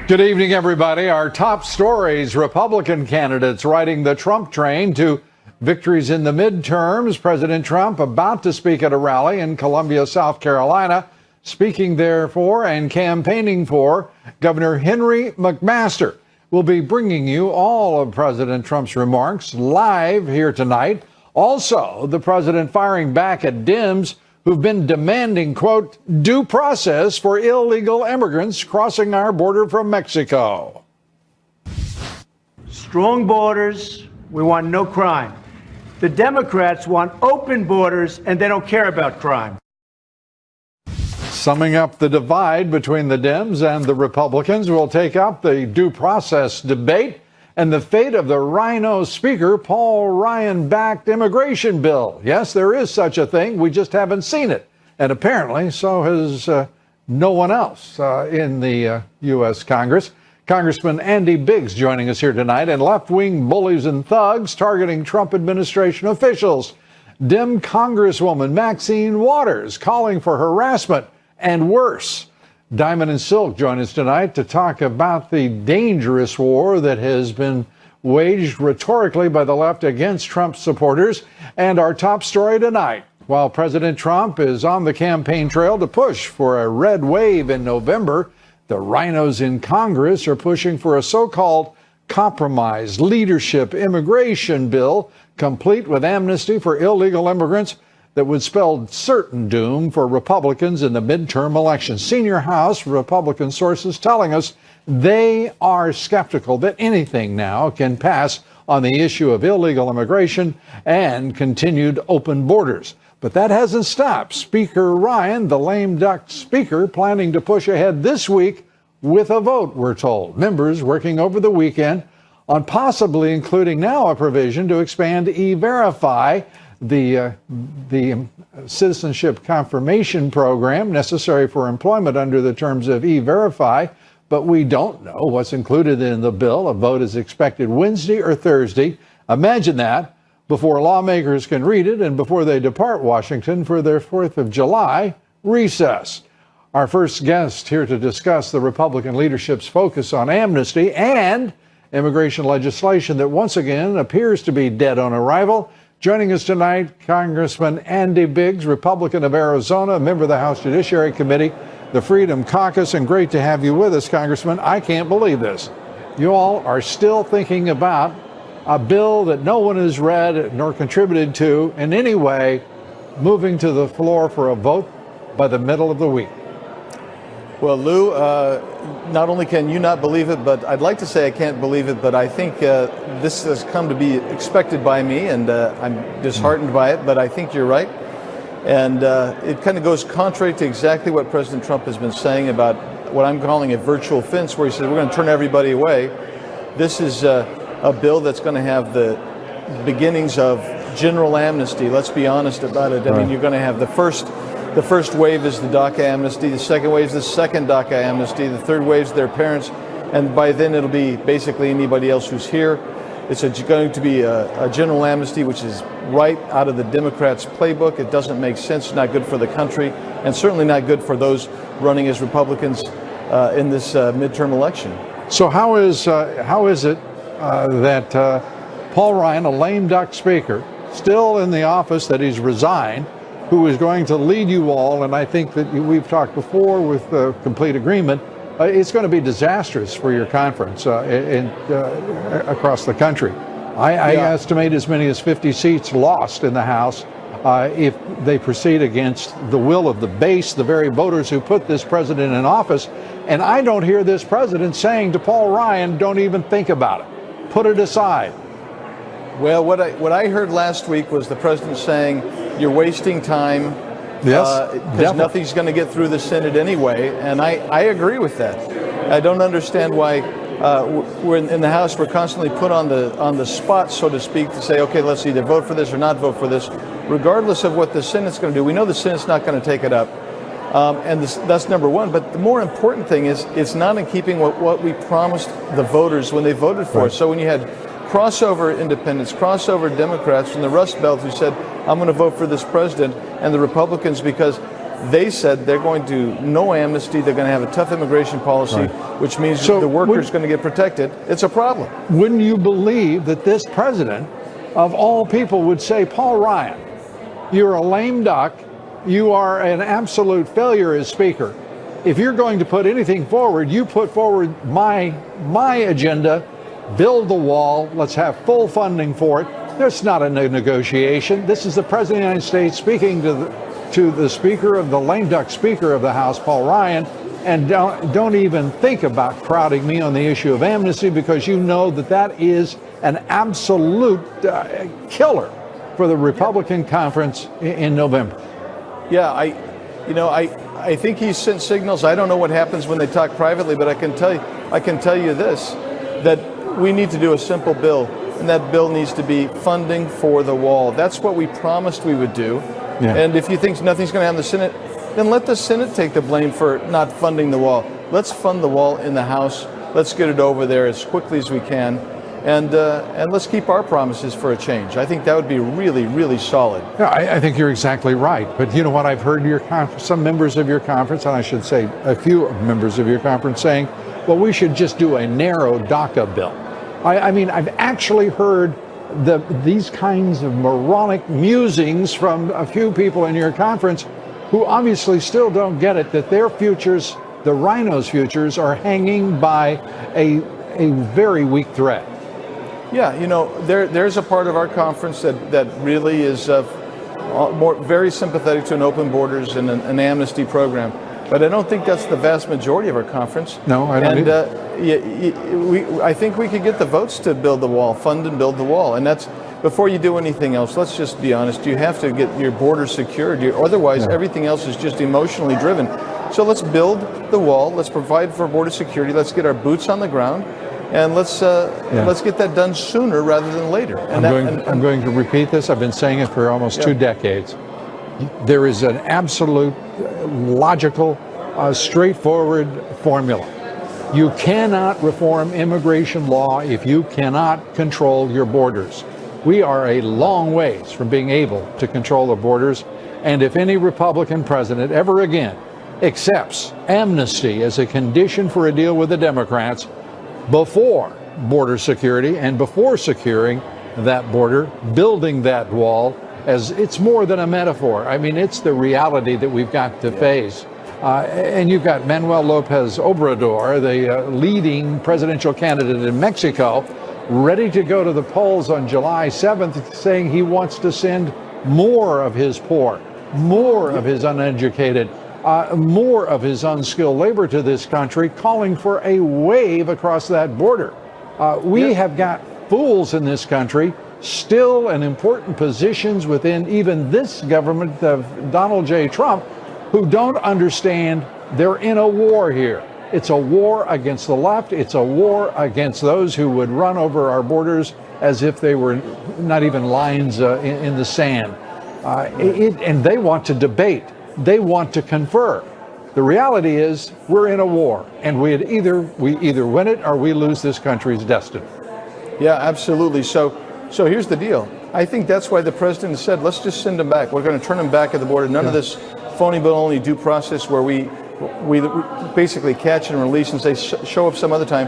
Good evening, everybody. Our top stories: Republican candidates riding the Trump train to victories in the midterms. President Trump about to speak at a rally in Columbia, South Carolina, speaking there for and campaigning for Governor Henry McMaster. We'll be bringing you all of President Trump's remarks live here tonight. Also, the president firing back at Dems who've been demanding, quote, due process for illegal immigrants crossing our border from Mexico. Strong borders, we want no crime. The Democrats want open borders, and they don't care about crime. Summing up the divide between the Dems and the Republicans, we'll take up the due process debate and the fate of the Rhino Speaker Paul Ryan-backed immigration bill. Yes, there is such a thing. We just haven't seen it. And apparently, so has no one else in the U.S. Congress. Congressman Andy Biggs joining us here tonight, and left-wing bullies and thugs targeting Trump administration officials. Dem Congresswoman Maxine Waters calling for harassment and worse. Diamond and Silk join us tonight to talk about the dangerous war that has been waged rhetorically by the left against Trump supporters. And our top story tonight: while President Trump is on the campaign trail to push for a red wave in November, the rhinos in Congress are pushing for a so-called compromise leadership immigration bill, complete with amnesty for illegal immigrants, that would spell certain doom for Republicans in the midterm elections. Senior House Republican sources telling us they are skeptical that anything now can pass on the issue of illegal immigration and continued open borders. But that hasn't stopped Speaker Ryan, the lame duck speaker, planning to push ahead this week with a vote, we're told. Members working over the weekend on possibly including now a provision to expand E-Verify, the citizenship confirmation program necessary for employment under the terms of E-Verify. But we don't know what's included in the bill. A vote is expected Wednesday or Thursday. Imagine that, before lawmakers can read it and before they depart Washington for their 4th of July recess. Our first guest here to discuss the Republican leadership's focus on amnesty and immigration legislation that once again appears to be dead on arrival. Joining us tonight, Congressman Andy Biggs, Republican of Arizona, a member of the House Judiciary Committee, the Freedom Caucus, and great to have you with us, Congressman. I can't believe this. You all are still thinking about a bill that no one has read nor contributed to in any way, moving to the floor for a vote by the middle of the week. Well, Lou, not only can you not believe it, but I'd like to say I can't believe it, but I think this has come to be expected by me, and I'm disheartened by it, but I think you're right. And it kind of goes contrary to exactly what President Trump has been saying about what I'm calling a virtual fence, where he says we're going to turn everybody away. This is a bill that's going to have the beginnings of general amnesty. Let's be honest about it. I mean, you're going to have the first wave is the DACA amnesty, the second wave is the second DACA amnesty, the third wave is their parents, and by then it'll be basically anybody else who's here. It's going to be a general amnesty, which is right out of the Democrats' playbook. It doesn't make sense, not good for the country, and certainly not good for those running as Republicans in this midterm election. So how is it that Paul Ryan, a lame duck speaker, still in the office that he's resigned, who is going to lead you all, and I think that we've talked before with complete agreement, it's going to be disastrous for your conference across the country. I estimate as many as 50 seats lost in the House if they proceed against the will of the base, the very voters who put this president in office. And I don't hear this president saying to Paul Ryan, don't even think about it. Put it aside. Well, what I heard last week was the president saying, you're wasting time because nothing's going to get through the Senate anyway. And I agree with that. I don't understand why we're in the House, we're constantly put on the spot, so to speak, to say, okay, let's either vote for this or not vote for this, regardless of what the Senate's going to do. We know the Senate's not going to take it up. And that's number one. But the more important thing is it's not in keeping what we promised the voters when they voted for us. So when you had crossover independents, crossover Democrats from the Rust Belt who said, I'm going to vote for this president, and the Republicans, because They said they're going to no amnesty. They're going to have a tough immigration policy, which means the worker's going to get protected. It's a problem. Wouldn't you believe that this president, of all people, would say, Paul Ryan, you're a lame duck. You are an absolute failure as Speaker. If you're going to put anything forward, you put forward my agenda, build the wall, let's have full funding for it. There's not a negotiation. This is the President of the United States speaking to the Speaker of the lame duck Speaker of the House, Paul Ryan, and don't even think about crowding me on the issue of amnesty, because you know that is an absolute killer for the Republican conference in November. Yeah, I think he sent signals. I don't know what happens when they talk privately, but I can tell you this, that we need to do a simple bill, and that bill needs to be funding for the wall. That's what we promised we would do. Yeah. And if you think nothing's going to happen in the Senate, then let the Senate take the blame for not funding the wall. Let's fund the wall in the House. Let's get it over there as quickly as we can. And let's keep our promises for a change. I think that would be really, really solid. Yeah, I think you're exactly right. But you know what? I've heard some members of your conference, and I should say a few members of your conference, saying, well, we should just do a narrow DACA bill. I mean, I've actually heard these kinds of moronic musings from a few people in your conference who obviously still don't get it, that their futures, the rhinos' futures, are hanging by a very weak thread. Yeah, you know, there's a part of our conference that really is very sympathetic to an open borders and an amnesty program. But I don't think that's the vast majority of our conference. No, I don't either. I think we could get the votes to build the wall, fund and build the wall. And that's, before you do anything else, let's just be honest, you have to get your border secured. Otherwise, everything else is just emotionally driven. So let's build the wall. Let's provide for border security. Let's get our boots on the ground. And let's get that done sooner rather than later. I'm going to repeat this. I've been saying it for almost 2 decades. There is an absolute, logical, straightforward formula. You cannot reform immigration law if you cannot control your borders. We are a long ways from being able to control the borders. And if any Republican president ever again accepts amnesty as a condition for a deal with the Democrats, before border security and before securing that border, building that wall, as it's more than a metaphor. I mean, it's the reality that we've got to face. And you've got Manuel Lopez Obrador, the leading presidential candidate in Mexico, ready to go to the polls on July 7th, saying he wants to send more of his poor, more of his uneducated, more of his unskilled labor to this country, calling for a wave across that border. We have got fools in this country still in important positions within even this government of Donald J. Trump, who don't understand they're in a war here. It's a war against the left. It's a war against those who would run over our borders as if they were not even lines in the sand. And they want to debate. They want to confer. The reality is we're in a war, and we either win it or we lose this country's destiny. Yeah, absolutely. So here's the deal. I think that's why the president said, let's just send them back. We're going to turn them back at the border. None of this phony but only due process where we basically catch and release and say, show up some other time.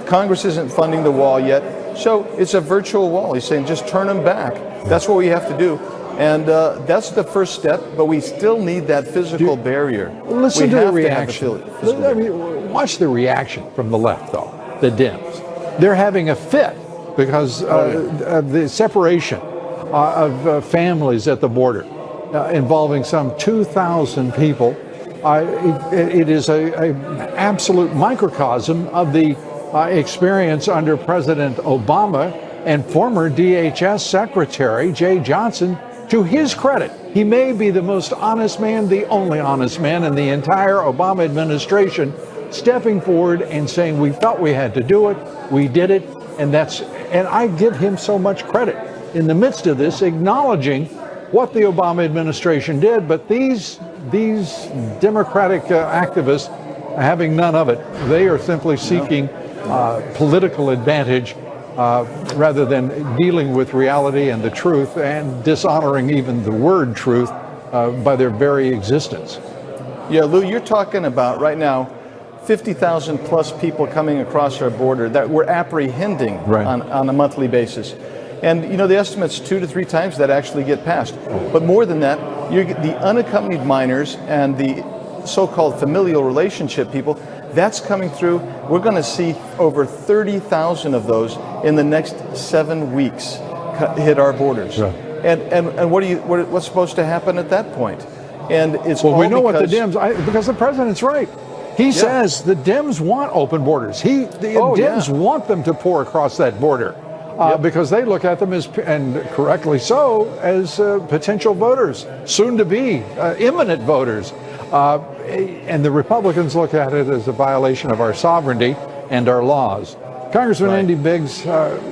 Congress isn't funding the wall yet, so it's a virtual wall. He's saying just turn them back. That's what we have to do. And that's the first step, but we still need that physical barrier. Listen to the reaction. Watch the reaction from the left, though, the Dems. They're having a fit because of the separation of families at the border involving some 2,000 people. It is an absolute microcosm of the experience under President Obama and former DHS Secretary Jay Johnson. To his credit, he may be the most honest man, the only honest man in the entire Obama administration, stepping forward and saying, we felt we had to do it, we did it, and I give him so much credit in the midst of this, acknowledging what the Obama administration did. But these Democratic activists, having none of it, they are simply seeking political advantage rather than dealing with reality and the truth and dishonoring even the word truth by their very existence. Yeah, Lou, you're talking about right now 50,000 plus people coming across our border that we're apprehending on a monthly basis. And, you know, the estimate's 2 to 3 times that actually get passed. But more than that, you get the unaccompanied minors and the so-called familial relationship people. That's coming through. We're going to see over 30,000 of those in the next 7 weeks hit our borders. Right. And what's supposed to happen at that point? And it's well, we know what the Dems, because the president's right. He says the Dems want open borders. The Dems want them to pour across that border because they look at them as, and correctly so, as potential voters, soon to be imminent voters. And the Republicans look at it as a violation of our sovereignty and our laws. Congressman Andy Biggs,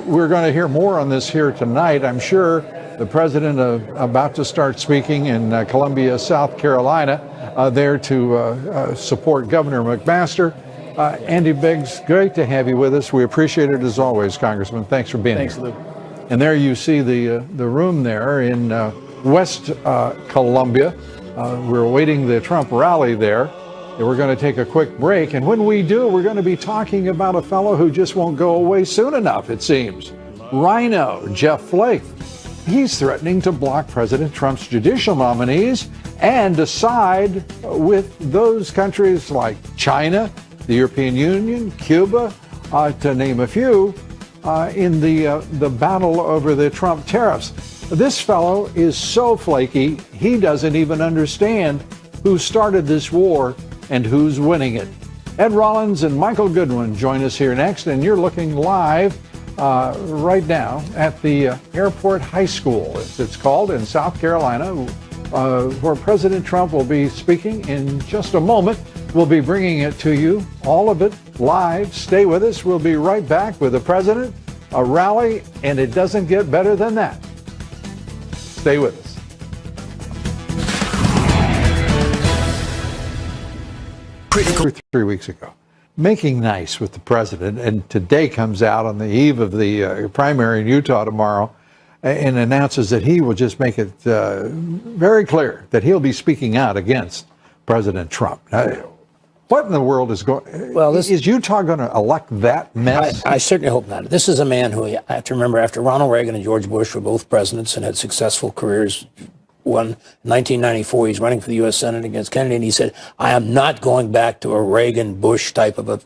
we're going to hear more on this here tonight, I'm sure. The president about to start speaking in Columbia, South Carolina, there to support Governor McMaster. Andy Biggs, great to have you with us. We appreciate it as always, Congressman. Thanks for being here. Thanks, Lou. And there you see the room there in West Columbia. We're awaiting the Trump rally there. And we're going to take a quick break. And when we do, we're going to be talking about a fellow who just won't go away soon enough, it seems. Rhino Jeff Flake. He's threatening to block President Trump's judicial nominees and to side with those countries like China, the European Union, Cuba, to name a few, in the battle over the Trump tariffs. This fellow is so flaky, he doesn't even understand who started this war and who's winning it. Ed Rollins and Michael Goodwin join us here next, and you're looking live right now at the Airport High School, as it's called, in South Carolina, where President Trump will be speaking in just a moment. We'll be bringing it to you, all of it live. Stay with us. We'll be right back with the president, a rally, and it doesn't get better than that. Stay with us. 3 weeks ago, making nice with the president, and today comes out on the eve of the primary in Utah tomorrow and announces that he will just make it very clear that he'll be speaking out against President Trump. What in the world is going? Well, is Utah going to elect that mess? I certainly hope not. This is a man who, I have to remember, after Ronald Reagan and George Bush were both presidents and had successful careers. In 1994, he's running for the U.S. Senate against Kennedy, and he said, I am not going back to a Reagan-Bush type of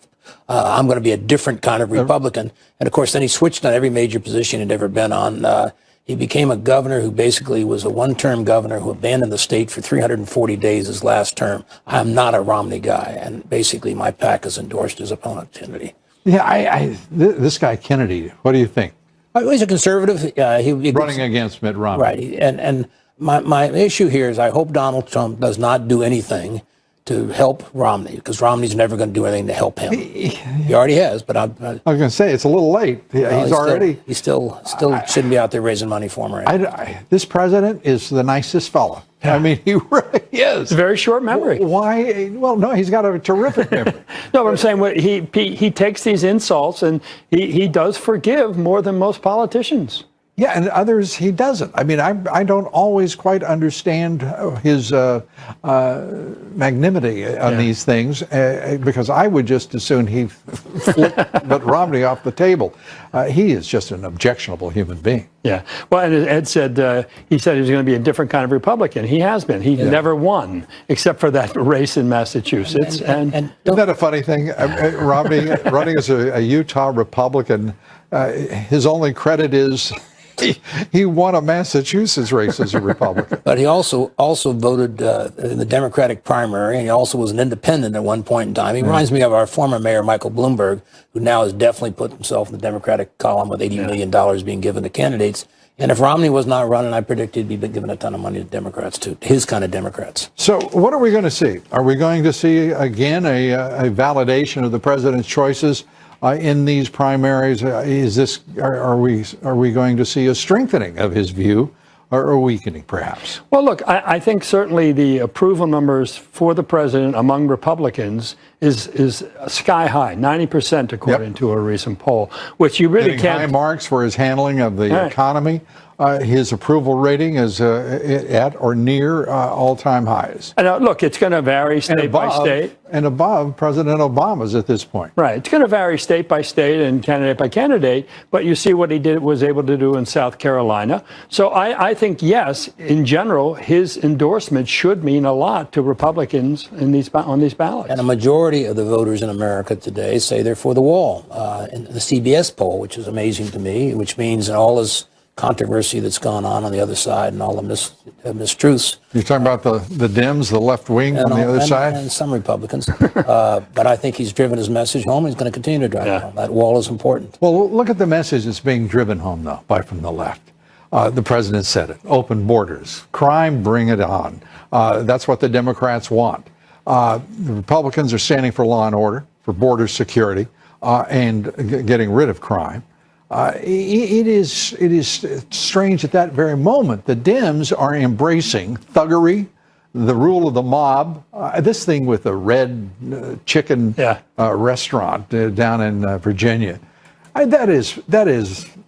I'm going to be a different kind of Republican. And, of course, then he switched on every major position he'd ever been on. He became a governor who basically was a one-term governor who abandoned the state for 340 days his last term. I am not a Romney guy, and basically my PAC has endorsed his opponent, Kennedy. Yeah, this guy Kennedy, what do you think? He's a conservative. He running against Mitt Romney. Right, and my issue here is I hope Donald Trump does not do anything to help Romney, because Romney's never going to do anything to help him. He already has, but I was going to say, it's a little late. He still shouldn't be out there raising money for him. Right? This president is the nicest fellow. Yeah. I mean, he really is. It's a very short memory. Why? Well, no, he's got a terrific memory. No, but I'm saying he takes these insults and he does forgive more than most politicians. Yeah, and others he doesn't. I mean, I don't always quite understand his magnanimity on these things, because I would just as soon he flipped Mitt Romney off the table. He is just an objectionable human being. Yeah. Well, and Ed said he said he was going to be a different kind of Republican. He has been. He never won, except for that race in Massachusetts. And isn't that a funny thing? Romney running as a Utah Republican, his only credit is he won a Massachusetts race as a Republican. But he also voted in the Democratic primary, and he also was an independent at one point in time. He reminds me of our former mayor, Michael Bloomberg, who now has definitely put himself in the Democratic column with $80 million being given to candidates. And if Romney was not running, I predict he'd be giving a ton of money to Democrats, too, his kind of Democrats. So what are we going to see? Are we going to see, again, a validation of the president's choices in these primaries? Are we going to see a strengthening of his view, or a weakening, perhaps? Well, look, I think certainly the approval numbers for the president among Republicans is sky high, 90% according to a recent poll, which you really Getting can't. high marks for his handling of the economy. His approval rating is at or near all-time highs. And look, it's going to vary state by state. And above President Obama's at this point. Right. It's going to vary state by state and candidate by candidate, but you see what he was able to do in South Carolina. So I think, yes, in general, his endorsement should mean a lot to Republicans on these ballots. And a majority of the voters in America today say they're for the wall. In the CBS poll, which is amazing to me, which means in all this controversy that's gone on the other side and all the mistruths. You're talking about the Dems, the left wing on the other side? And some Republicans. But I think he's driven his message home. He's going to continue to drive it home. That wall is important. Well, look at the message that's being driven home, though, from the left. The president said it. Open borders. Crime, bring it on. That's what the Democrats want. The Republicans are standing for law and order, for border security, and getting rid of crime. It is strange at that very moment. The Dems are embracing thuggery, the rule of the mob. This thing with the red chicken restaurant down in Virginia. That is.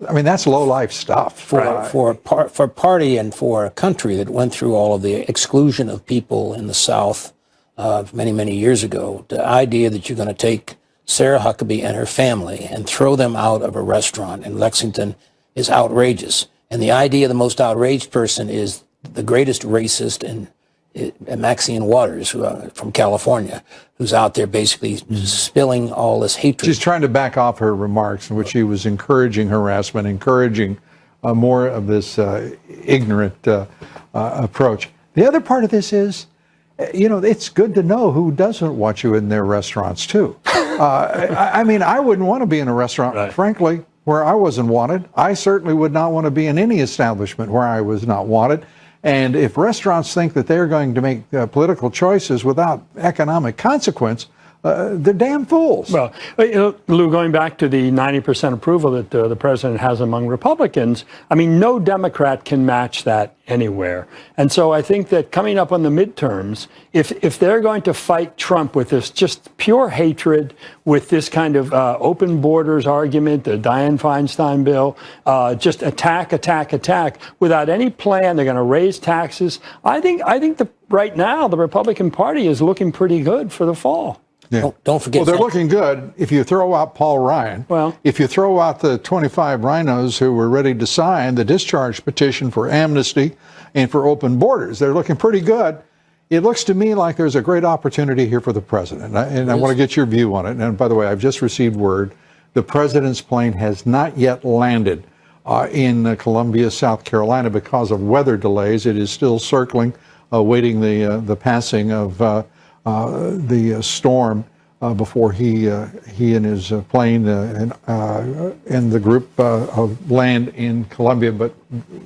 I mean, that's low life stuff. For a party and for a country that went through all of the exclusion of people in the South many, many years ago, the idea that you're going to take Sarah Huckabee and her family and throw them out of a restaurant in Lexington is outrageous. And the idea the most outraged person is the greatest racist Maxine Waters from California, who's out there basically spilling all this hatred. She's trying to back off her remarks in which she was encouraging harassment, encouraging more of this ignorant approach. The other part of this is, it's good to know who doesn't want you in their restaurants, too. I mean, I wouldn't want to be in a restaurant, frankly, where I wasn't wanted. I certainly would not want to be in any establishment where I was not wanted. And if restaurants think that they're going to make political choices without economic consequence, they're damn fools. Well, Lou, going back to the 90% approval that the president has among Republicans, I mean, no Democrat can match that anywhere. And so I think that coming up on the midterms, if they're going to fight Trump with this just pure hatred, with this kind of open borders argument, the Dianne Feinstein bill, just attack, without any plan, they're going to raise taxes. I think right now the Republican Party is looking pretty good for the fall. Yeah. Don't forget. Well, they're looking good if you throw out Paul Ryan. Well, if you throw out the 25 rhinos who were ready to sign the discharge petition for amnesty and for open borders, they're looking pretty good. It looks to me like there's a great opportunity here for the president. And I want to get your view on it. And by the way, I've just received word the president's plane has not yet landed in Columbia, South Carolina because of weather delays. It is still circling, awaiting the passing of the storm before he and his plane and the group land in Columbia. But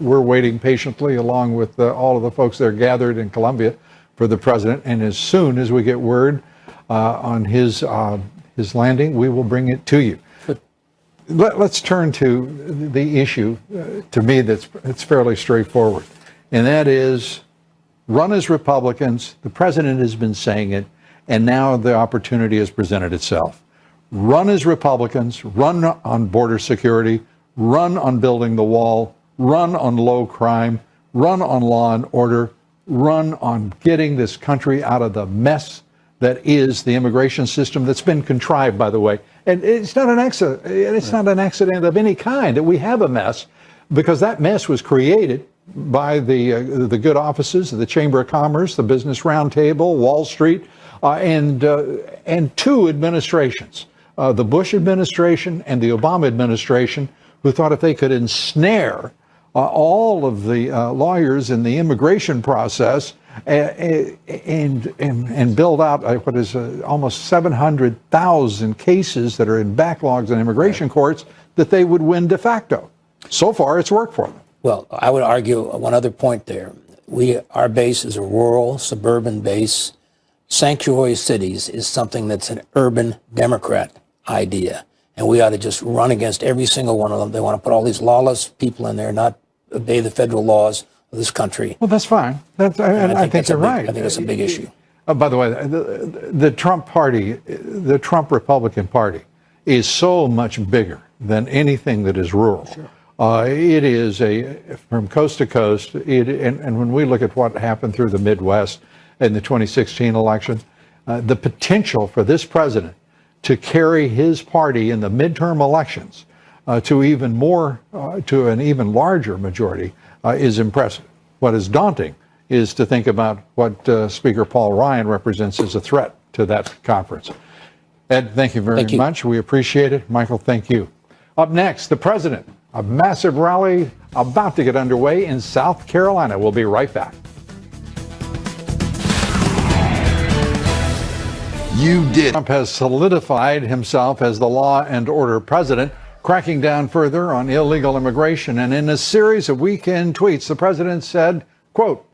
we're waiting patiently, along with all of the folks that are gathered in Columbia, for the president. And as soon as we get word on his landing, we will bring it to you. Let's turn to the issue. To me, it's fairly straightforward, and that is, run as Republicans. The president has been saying it, and now the opportunity has presented itself. Run as Republicans, run on border security, run on building the wall, run on low crime, run on law and order, run on getting this country out of the mess that is the immigration system that's been contrived, by the way. And it's not an accident. It's not an accident of any kind that we have a mess, because that mess was created by the good offices of the Chamber of Commerce, the Business Roundtable, Wall Street, and two administrations, the Bush administration and the Obama administration, who thought if they could ensnare all of the lawyers in the immigration process and build out what is almost 700,000 cases that are in backlogs in immigration courts, that they would win de facto. So far, it's worked for them. Well, I would argue one other point there. Our base is a rural, suburban base. Sanctuary cities is something that's an urban Democrat idea. And we ought to just run against every single one of them. They want to put all these lawless people in there, not obey the federal laws of this country. Well, that's fine. I think you're right. I think that's a big issue. By the way, the Trump party, the Trump Republican Party, is so much bigger than anything that is rural. Sure. It is from coast to coast. And when we look at what happened through the Midwest in the 2016 election, the potential for this president to carry his party in the midterm elections to an even larger majority is impressive. What is daunting is to think about what Speaker Paul Ryan represents as a threat to that conference. Ed, thank you very much. We appreciate it. Michael, thank you. Up next, the president, a massive rally about to get underway in South Carolina. We'll be right back. You did. Trump has solidified himself as the law and order president, cracking down further on illegal immigration. And in a series of weekend tweets, the president said, quote,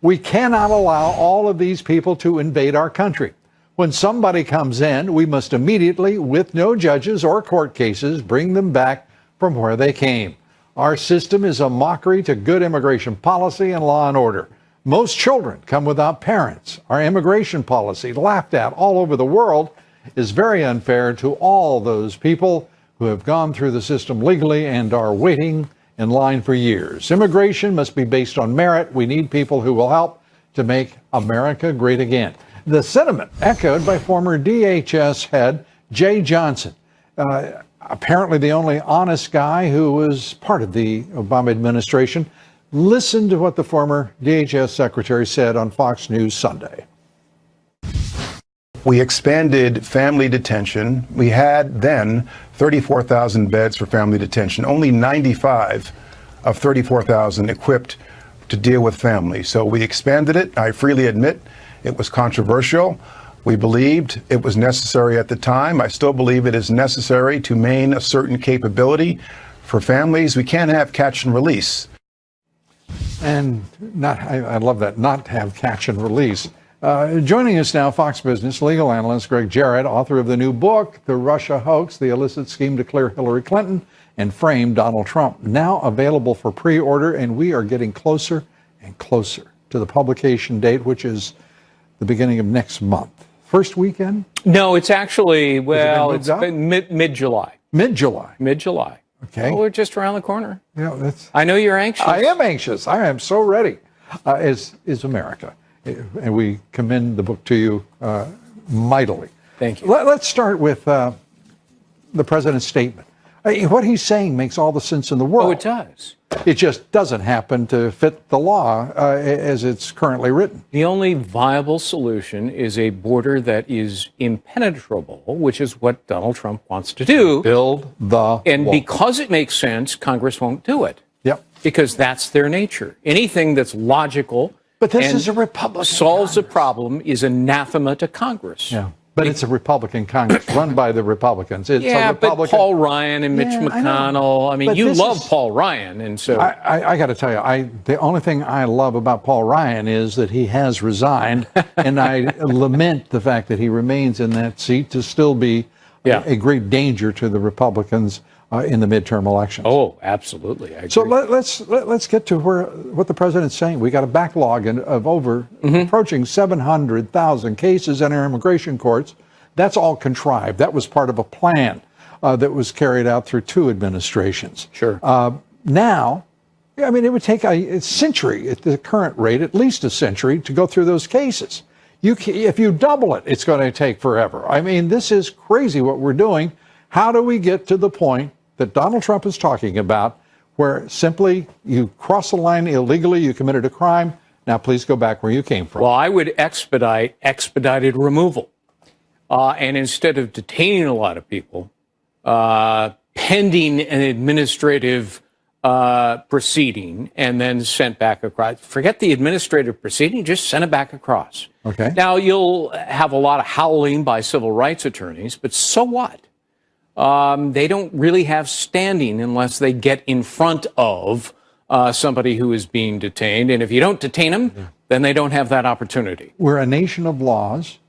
"We cannot allow all of these people to invade our country. When somebody comes in, we must immediately, with no judges or court cases, bring them back from where they came. Our system is a mockery to good immigration policy and law and order. Most children come without parents. Our immigration policy, laughed at all over the world, is very unfair to all those people who have gone through the system legally and are waiting in line for years. Immigration must be based on merit. We need people who will help to make America great again." The sentiment echoed by former DHS head Jay Johnson, apparently the only honest guy who was part of the Obama administration. Listen to what the former DHS secretary said on Fox News Sunday. We expanded family detention. We had then 34,000 beds for family detention, only 95 of 34,000 equipped to deal with families. So we expanded it. I freely admit it was controversial. We believed it was necessary at the time. I still believe it is necessary to maintain a certain capability for families. We can't have catch and release. And I love that, not have catch and release. Joining us now, Fox Business legal analyst Greg Jarrett, author of the new book, The Russia Hoax, The Illicit Scheme to Clear Hillary Clinton and Frame Donald Trump, now available for pre-order, and we are getting closer and closer to the publication date, which is the beginning of next month. First weekend? No, it's actually, well, it's mid-July. Mid-July. Mid-July. Okay. Well, we're just around the corner. You know, that's. I know you're anxious. I am anxious. I am so ready. As is America. And we commend the book to you mightily. Thank you. Let's start with the president's statement. What he's saying makes all the sense in the world. Oh, it does. It just doesn't happen to fit the law as it's currently written. The only viable solution is a border that is impenetrable, which is what Donald Trump wants to do. Build the And wall. because it makes sense, Congress won't do it. Yep. Because that's their nature. Anything that's logical But this and is a Republican solves a Congress. problem is anathema to Congress. Yeah. But it's a Republican Congress run by the Republicans. It's Yeah, a Republican. but Paul Ryan and Mitch Yeah, I know. McConnell. I mean, But you this love is- Paul Ryan, and so I got to tell you, the only thing I love about Paul Ryan is that he has resigned, and I lament the fact that he remains in that seat to still be a great danger to the Republicans in the midterm elections. Oh, absolutely. I agree. So let's get to what the president's saying. We got a backlog of over approaching 700,000 cases in our immigration courts. That's all contrived. That was part of a plan that was carried out through 2 administrations. Sure. Now, I mean, it would take a century at the current rate, at least a century, to go through those cases. If you double it, it's going to take forever. I mean, this is crazy what we're doing. How do we get to the point that Donald Trump is talking about, where simply you cross the line illegally, you committed a crime, now please go back where you came from? Well, I would expedited removal. And instead of detaining a lot of people, pending an administrative proceeding and then sent back across. Forget the administrative proceeding, just send it back across. Okay. Now, you'll have a lot of howling by civil rights attorneys, but so what? They don't really have standing unless they get in front of somebody who is being detained. And if you don't detain them, then they don't have that opportunity. We're a nation of laws.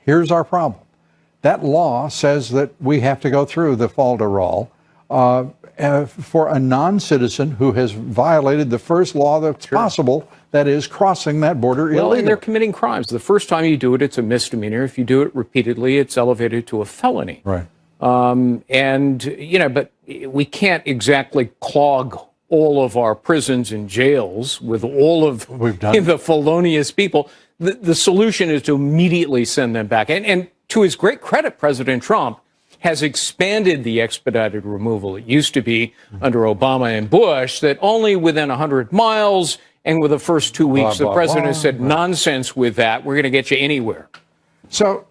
Here's our problem. That law says that we have to go through the falderall, for a non-citizen who has violated the first law that's possible, that is crossing that border Well, illegally. and they're committing crimes. The first time you do it, it's a misdemeanor. If you do it repeatedly, it's elevated to a felony. Right. And, but we can't exactly clog all of our prisons and jails with all of the felonious people. The solution is to immediately send them back. And to his great credit, President Trump has expanded the expedited removal. It used to be under Obama and Bush that only within 100 miles, and with the first 2 weeks, the president said, nonsense with that. We're going to get you anywhere. So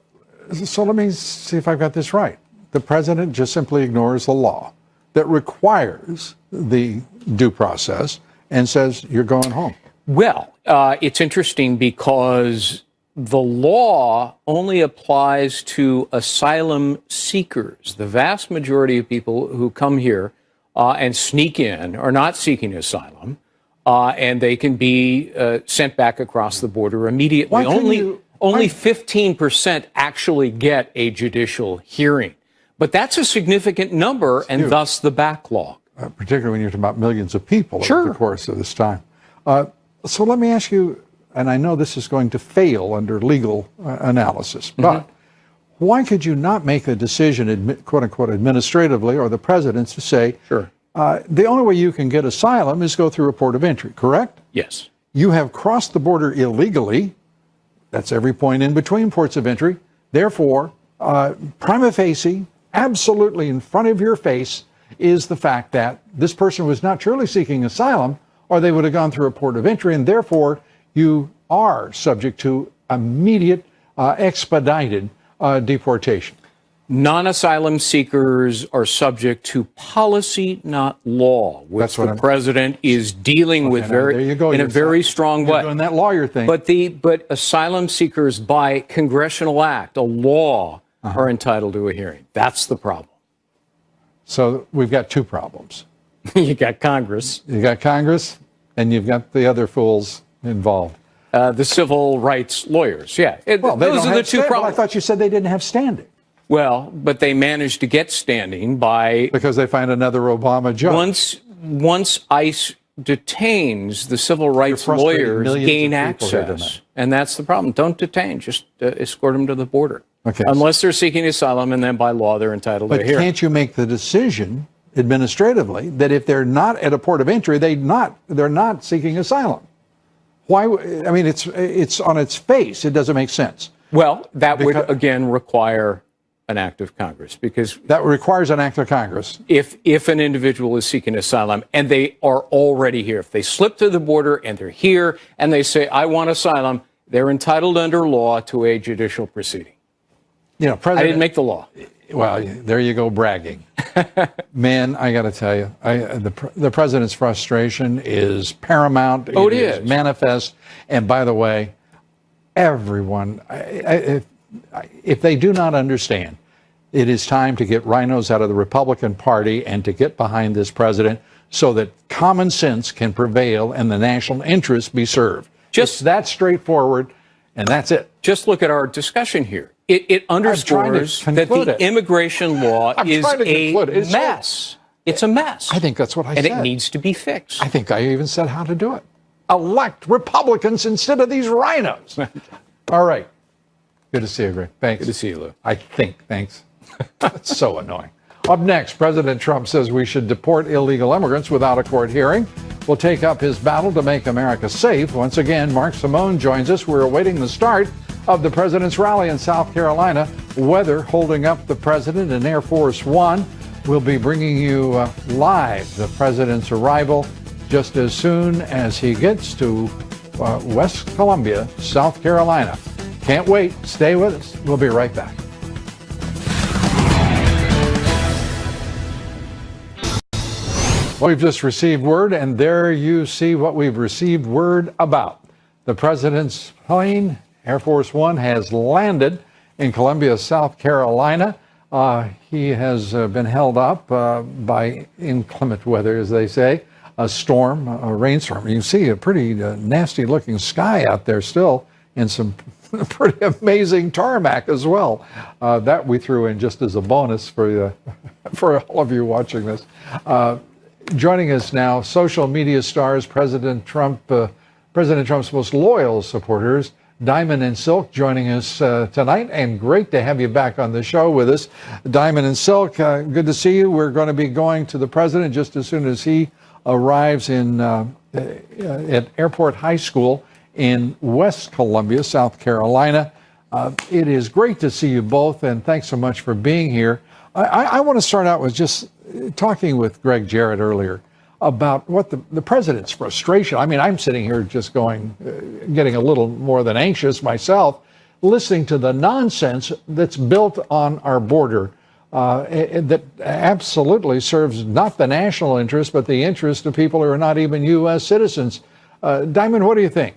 let me see if I've got this right. The president just simply ignores the law that requires the due process and says, you're going home. Well, it's interesting because the law only applies to asylum seekers. The vast majority of people who come here and sneak in are not seeking asylum, and they can be sent back across the border immediately. Only 15% actually get a judicial hearing. But that's a significant number, and thus the backlog. Particularly when you're talking about millions of people over the course of this time. So let me ask you, and I know this is going to fail under legal analysis, but why could you not make a decision, quote unquote, administratively, or the president to say, the only way you can get asylum is go through a port of entry, correct? Yes. You have crossed the border illegally. That's every point in between ports of entry. Therefore, prima facie, absolutely in front of your face, is the fact that this person was not truly seeking asylum, or they would have gone through a port of entry, and therefore you are subject to immediate, expedited deportation. Non-asylum seekers are subject to policy, not law, which the president is dealing with in a very strong way. You're doing that lawyer thing. But asylum seekers, by congressional act, a law, are entitled to a hearing. That's the problem. So we've got two problems. You got Congress. You got Congress, and you've got the other fools involved. The civil rights lawyers, yeah. Those are the two problems. Well, I thought you said they didn't have standing. Well, but they managed to get standing by... Because they find another Obama judge. Once ICE detains, the civil rights lawyers gain access. And that's the problem. Don't detain. Just escort them to the border. Okay. Unless they're seeking asylum, and then by law they're entitled to a hearing. But can't you make the decision administratively that if they're not at a port of entry, they're not seeking asylum? Why? I mean, it's on its face. It doesn't make sense. Well, that would again require an act of Congress, because that requires an act of Congress. If an individual is seeking asylum and they are already here, if they slip through the border and they're here and they say, I want asylum, they're entitled under law to a judicial proceeding. You know, President, I didn't make the law. Well, there you go, bragging. Man, I got to tell you, the president's frustration is paramount. Oh, it is manifest. And by the way, everyone, if they do not understand, it is time to get rhinos out of the Republican Party and to get behind this president so that common sense can prevail and the national interest be served. Just that straightforward, and that's it. Just look at our discussion here. It underscores that the immigration law is a mess. It's a mess. I think that's what I said. And it needs to be fixed. I think I even said how to do it. Elect Republicans instead of these rhinos. All right. Good to see you, Greg. Thanks. Good to see you, Lou. I think. Thanks. That's so annoying. Up next, President Trump says we should deport illegal immigrants without a court hearing. We'll take up his battle to make America safe. Once again, Mark Simone joins us. We're awaiting the start of the president's rally in South Carolina. Weather holding up the president in Air Force One. We'll be bringing you live the president's arrival just as soon as he gets to West Columbia, South Carolina. Can't wait. Stay with us. We'll be right back. We've just received word, and there you see what we've received word about. The president's plane, Air Force One, has landed in Columbia, South Carolina. He has been held up by inclement weather, as they say, a storm, a rainstorm. You can see a pretty nasty-looking sky out there still, and some pretty amazing tarmac as well. That we threw in just as a bonus for for all of you watching this. Joining us now, social media stars, President Trump's most loyal supporters, Diamond and Silk, joining us tonight, and great to have you back on the show with us. Diamond and Silk, good to see you. We're going to be going to the president just as soon as he arrives at Airport High School in West Columbia, South Carolina. It is great to see you both, and thanks so much for being here. I want to start out with just talking with Greg Jarrett earlier about what the president's frustration. I mean, I'm sitting here just getting a little more than anxious myself, listening to the nonsense that's built on our border that absolutely serves not the national interest, but the interest of people who are not even U.S. citizens. Diamond, what do you think?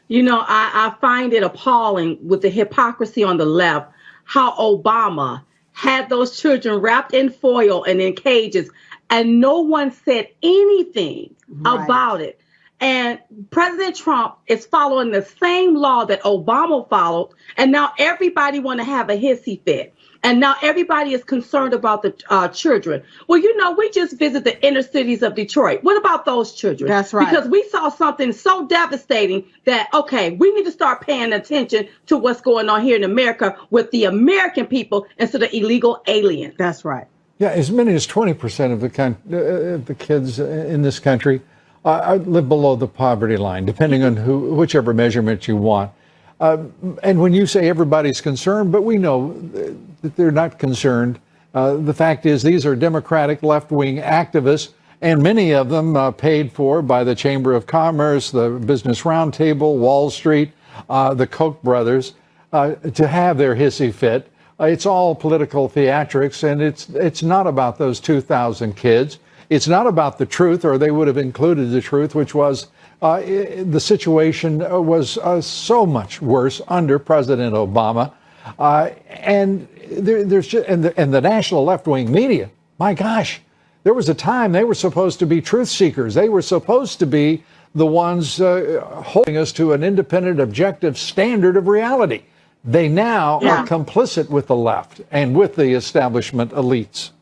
You know, I find it appalling with the hypocrisy on the left, how Obama had those children wrapped in foil and in cages, and no one said anything about it. And President Trump is following the same law that Obama followed, and now everybody want to have a hissy fit. And now everybody is concerned about the children. Well, you know, we just visit the inner cities of Detroit. What about those children? That's right. Because we saw something so devastating that, okay, we need to start paying attention to what's going on here in America with the American people instead of illegal aliens. That's right. Yeah, as many as 20% of the kids in this country live below the poverty line, depending on whichever measurement you want. And when you say everybody's concerned, but we know that they're not concerned. The fact is, these are Democratic left-wing activists, and many of them paid for by the Chamber of Commerce, the Business Roundtable, Wall Street, the Koch brothers, to have their hissy fit. It's all political theatrics, and it's not about those 2,000 kids. It's not about the truth, or they would have included the truth, which was the situation was so much worse under President Obama, and there's just, and the national left-wing media. My gosh, there was a time they were supposed to be truth seekers. They were supposed to be the ones holding us to an independent, objective standard of reality. They now are complicit with the left and with the establishment elites.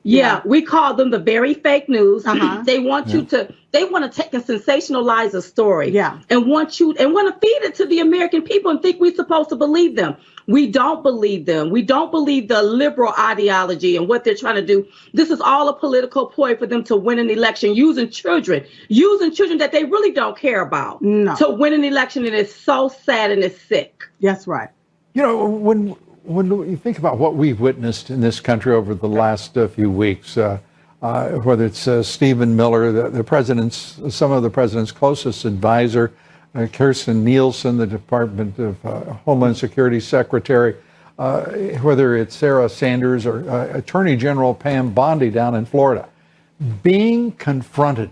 Yeah, we call them the very fake news. They want you to, they want to take and sensationalize a story. And want to feed it to the American people and think we're supposed to believe them. We don't believe them. We don't believe the liberal ideology and what they're trying to do. This is all a political ploy for them to win an election, using children that they really don't care about to win an election. And it's so sad and it's sick. That's right. You know, when you think about what we've witnessed in this country over the last few weeks, whether it's Stephen Miller, some of the president's closest advisor, Kirstjen Nielsen, the Department of Homeland Security Secretary, whether it's Sarah Sanders or Attorney General Pam Bondi down in Florida, being confronted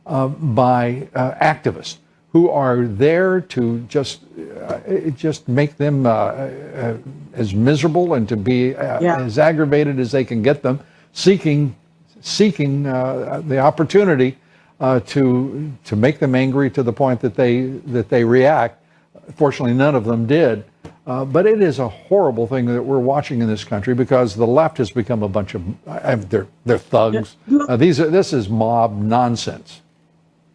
by activists who are there to just make them as miserable and to be as aggravated as they can get them, seeking the opportunity to make them angry to the point that they react. Fortunately, none of them did. But it is a horrible thing that we're watching in this country, because the left has become a bunch of they're thugs. This is mob nonsense.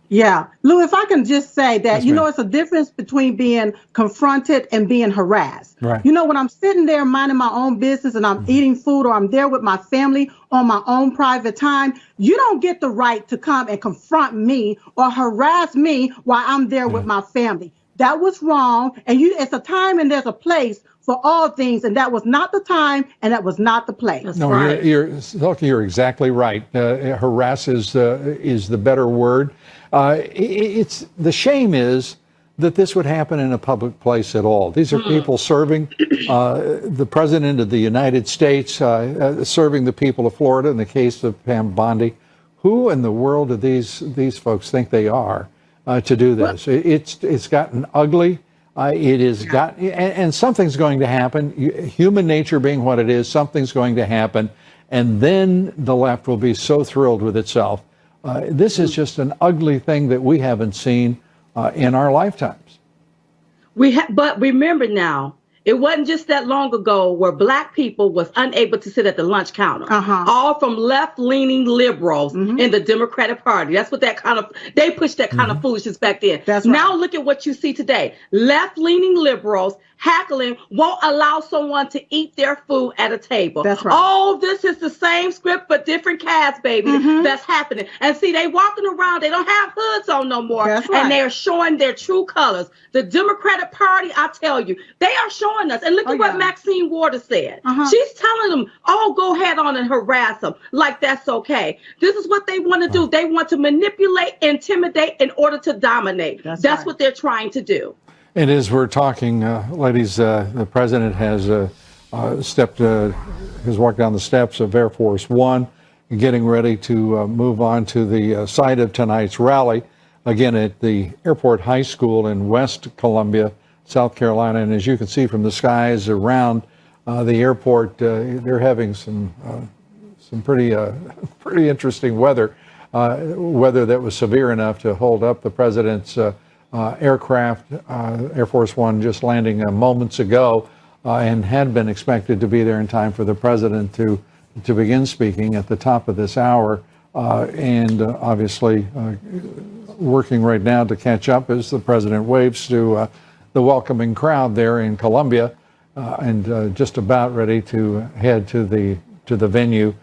Yeah. Lou, if I can just say that, you know, it's a difference between being confronted and being harassed. Right. You know, when I'm sitting there minding my own business and I'm eating food, or I'm there with my family on my own private time, you don't get the right to come and confront me or harass me while I'm there with my family. That was wrong. And it's a time and there's a place for all things, and that was not the time, and that was not the place. No, you're exactly right. Harass is the better word. It's the shame is that this would happen in a public place at all. These are people serving the President of the United States, serving the people of Florida. In the case of Pam Bondi, who in the world do these folks think they are to do this? It's gotten ugly. It is and something's going to happen. Human nature being what it is, something's going to happen, and then the left will be so thrilled with itself. This is just an ugly thing that we haven't seen in our lifetimes. But remember now, It wasn't just that long ago where black people was unable to sit at the lunch counter. All from left-leaning liberals in the Democratic Party. That's what they pushed that kind of foolishness back then. Now look at what you see today. Left-leaning liberals heckling won't allow someone to eat their food at a table. That's right. Oh, this is the same script but different cast, baby. That's happening. And see, they walking around, they don't have hoods on no more. That's right. And they're showing their true colors. The Democratic Party, I tell you, they are showing us. And look at what Maxine Waters said. She's telling them, oh, go ahead on and harass them like that's okay. This is what they want to do. They want to manipulate, intimidate in order to dominate. That's right. what they're trying to do. And as we're talking, ladies, the president has has walked down the steps of Air Force One, getting ready to move on to the site of tonight's rally, again at the Airport High School in West Columbia, South Carolina. And as you can see from the skies around the airport, they're having some pretty interesting weather that was severe enough to hold up the president's aircraft. Air Force One just landing moments ago and had been expected to be there in time for the president to begin speaking at the top of this hour, and obviously working right now to catch up as the president waves to the welcoming crowd there in Columbia, and just about ready to head to the venue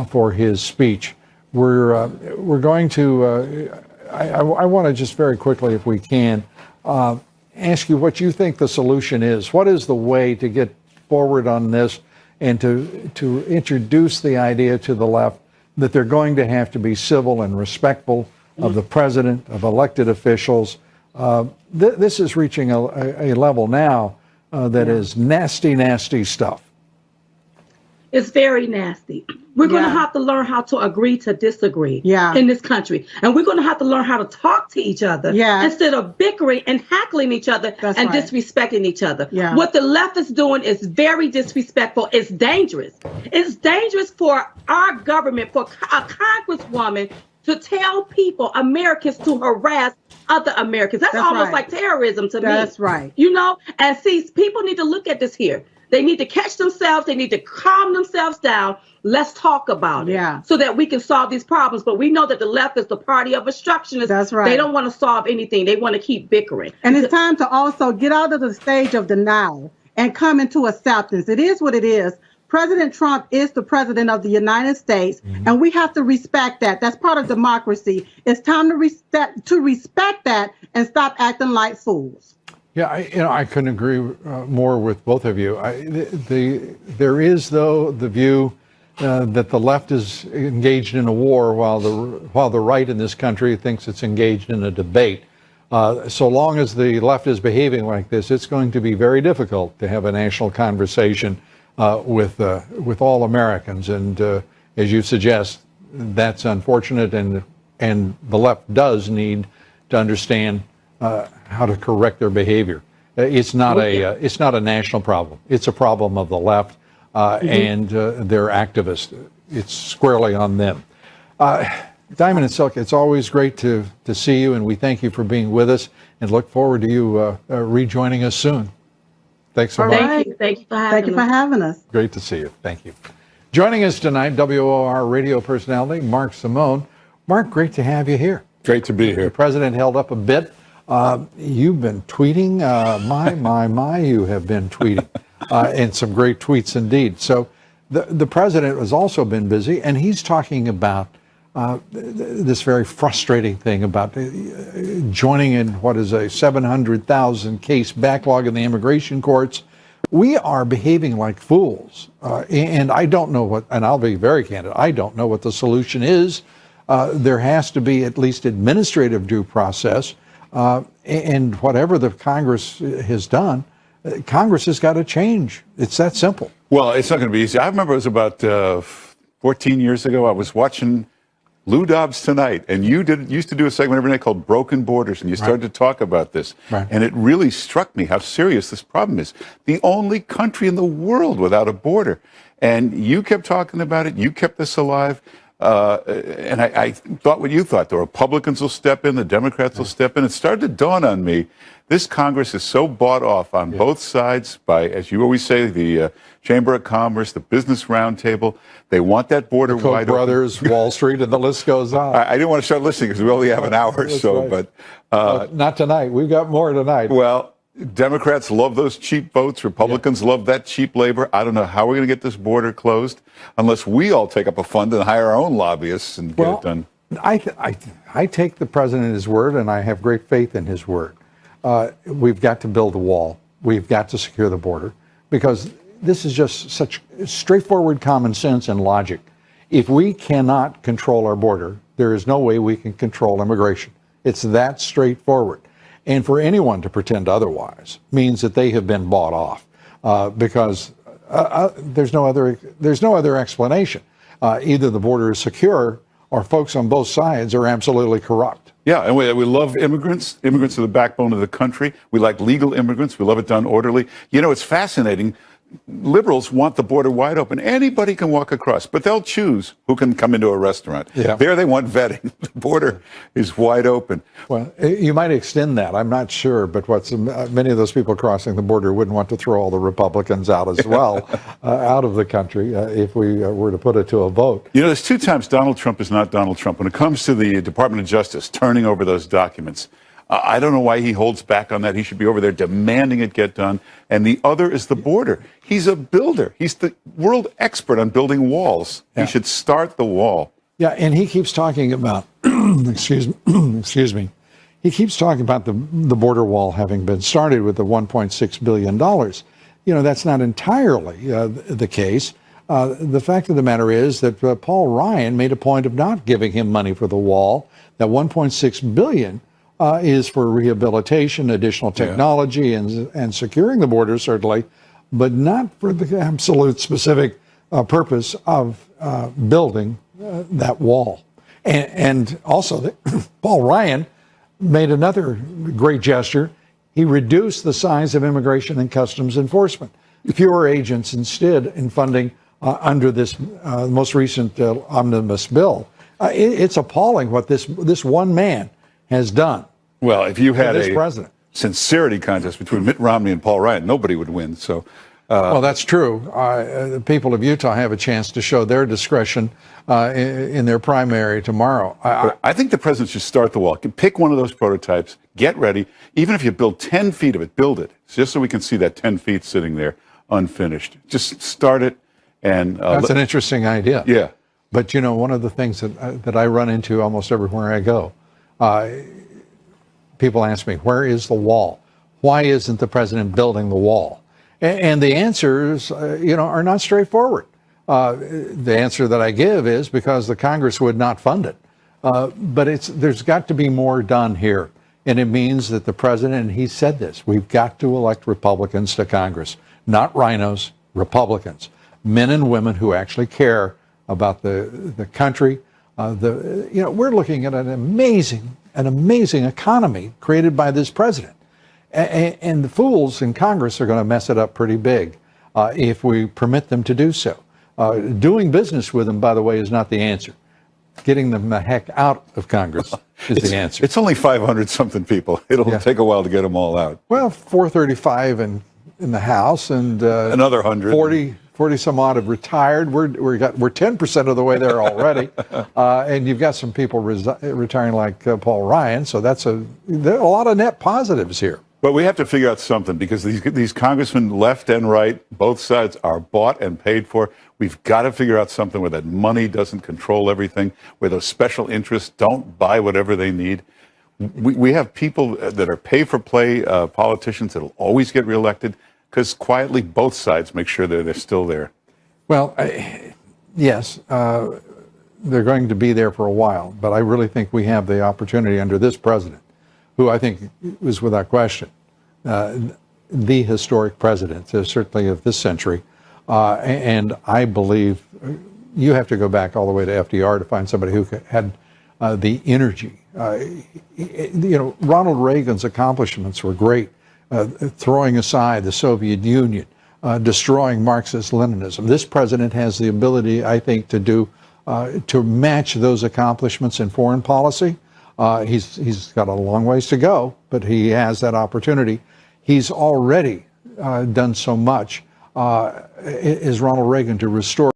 for his speech. We're going to I want to just very quickly, if we can, ask you what you think the solution is. What is the way to get forward on this and to introduce the idea to the left that they're going to have to be civil and respectful of the president, of elected officials? This is reaching a level now that is nasty, nasty stuff. It's very nasty. We're going to have to learn how to agree to disagree in this country. And we're going to have to learn how to talk to each other instead of bickering and heckling each other and disrespecting each other. What the left is doing is very disrespectful. It's dangerous. It's dangerous for our government, for a congresswoman to tell people, Americans, to harass other Americans. That's almost like terrorism to me. That's right. You know, and see, people need to look at this here. They need to catch themselves. They need to calm themselves down. Let's talk about it so that we can solve these problems. But we know that the left is the party of obstructionists. That's right. They don't want to solve anything. They want to keep bickering. And it's time to also get out of the stage of denial and come into acceptance. It is what it is. President Trump is the president of the United States, and we have to respect that. That's part of democracy. It's time to respect that and stop acting like fools. Yeah, I couldn't agree more with both of you. There is, though, the view that the left is engaged in a war while the right in this country thinks it's engaged in a debate. So long as the left is behaving like this, it's going to be very difficult to have a national conversation with all Americans. And as you suggest, that's unfortunate, and the left does need to understand how to correct their behavior. It's not a national problem. It's a problem of the left and their activists. It's squarely on them. Diamond and Silk, it's always great to see you, and we thank you for being with us and look forward to you rejoining us soon. Thanks so much. Thank you. Thank you for having us. Great to see you. Thank you. Joining us tonight, WOR radio personality Mark Simone. Mark, great to have you here. Great to be here. The president held up a bit. You've been tweeting. My, you have been tweeting. And some great tweets indeed. So the president has also been busy, and he's talking about this very frustrating thing about joining in what is a 700,000 case backlog in the immigration courts. We are behaving like fools. And I don't know what, and I'll be very candid, I don't know what the solution is. There has to be at least administrative due process. And whatever the Congress has done, Congress has got to change. It's that simple. Well, it's not going to be easy. I remember it was about 14 years ago. I was watching Lou Dobbs Tonight, and you used to do a segment every night called Broken Borders, and you started to talk about this. Right. And it really struck me how serious this problem is. The only country in the world without a border. And you kept talking about it. You kept this alive. And I thought what you thought. The Republicans will step in, the Democrats will step in. It started to dawn on me, this Congress is so bought off on both sides by, as you always say, the Chamber of Commerce, the Business Roundtable. They want that border the Koch wide brothers, open. Wall Street, and the list goes on. I didn't want to start listening because we only have an hour or so, right. but not tonight. We've got more tonight. Well, Democrats love those cheap votes. Republicans love that cheap labor. I don't know how we're going to get this border closed unless we all take up a fund and hire our own lobbyists and get it done. I take the president at his word, and I have great faith in his word. We've got to build a wall. We've got to secure the border because this is just such straightforward common sense and logic. If we cannot control our border, there is no way we can control immigration. It's that straightforward. And for anyone to pretend otherwise means that they have been bought off because there's no other explanation. Either the border is secure or folks on both sides are absolutely corrupt. Yeah, and we love immigrants. Immigrants are the backbone of the country. We like legal immigrants. We love it done orderly. You know, it's fascinating. Liberals want the border wide open. Anybody can walk across, but they'll choose who can come into a restaurant. Yeah. There they want vetting. The border is wide open. Well, you might extend that. I'm not sure, but many of those people crossing the border wouldn't want to throw all the Republicans out as well, out of the country, if we were to put it to a vote. You know, there's two times Donald Trump is not Donald Trump. When it comes to the Department of Justice turning over those documents, I don't know why he holds back on that. He should be over there demanding it get done. And the other is the border. He's a builder. He's the world expert on building walls. Yeah. He should start the wall. Yeah, and he keeps talking about, excuse me, he keeps talking about the border wall having been started with the $1.6 billion. You know, that's not entirely the case. The fact of the matter is that Paul Ryan made a point of not giving him money for the wall. That $1.6 billion is for rehabilitation, additional technology, and securing the border, certainly, but not for the absolute specific purpose of building that wall. And also, Paul Ryan made another great gesture. He reduced the size of Immigration and Customs Enforcement. Fewer agents instead in funding under this most recent omnibus bill. It's appalling what this one man has done. Well, if you had a president. Sincerity contest between Mitt Romney and Paul Ryan, nobody would win. So, well, that's true. The people of Utah have a chance to show their discretion in their primary tomorrow. I think the president should start the wall. Pick one of those prototypes, get ready. Even if you build 10 feet of it, build it, just so we can see that 10 feet sitting there unfinished. Just start it. And that's an interesting idea. Yeah. But, you know, one of the things that I run into almost everywhere I go, people ask me, where is the wall? Why isn't the president building the wall? And the answers, are not straightforward. The answer that I give is because the Congress would not fund it. But there's got to be more done here. And it means that the president, and he said this, we've got to elect Republicans to Congress, not rhinos, Republicans, men and women who actually care about the country. We're looking at an amazing economy created by this president. And the fools in Congress are going to mess it up pretty big if we permit them to do so. Doing business with them, by the way, is not the answer. Getting them the heck out of Congress is the answer. It's only 500-something people. It'll take a while to get them all out. Well, 435 in the House and another 100. 40 some odd have retired. We're 10% of the way there already, and you've got some people retiring like Paul Ryan. So there are a lot of net positives here. But we have to figure out something because these congressmen, left and right, both sides are bought and paid for. We've got to figure out something where that money doesn't control everything, where those special interests don't buy whatever they need. We have people that are pay-for-play politicians that will always get reelected because quietly both sides make sure that they're still there. Well, yes, they're going to be there for a while, but I really think we have the opportunity under this president, who I think is without question the historic president, certainly of this century. And I believe you have to go back all the way to FDR to find somebody who had the energy. Ronald Reagan's accomplishments were great, throwing aside the Soviet Union, destroying Marxist-Leninism. This president has the ability, I think, to do to match those accomplishments in foreign policy. He's got a long ways to go, but he has that opportunity. He's already done so much. Is Ronald Reagan to restore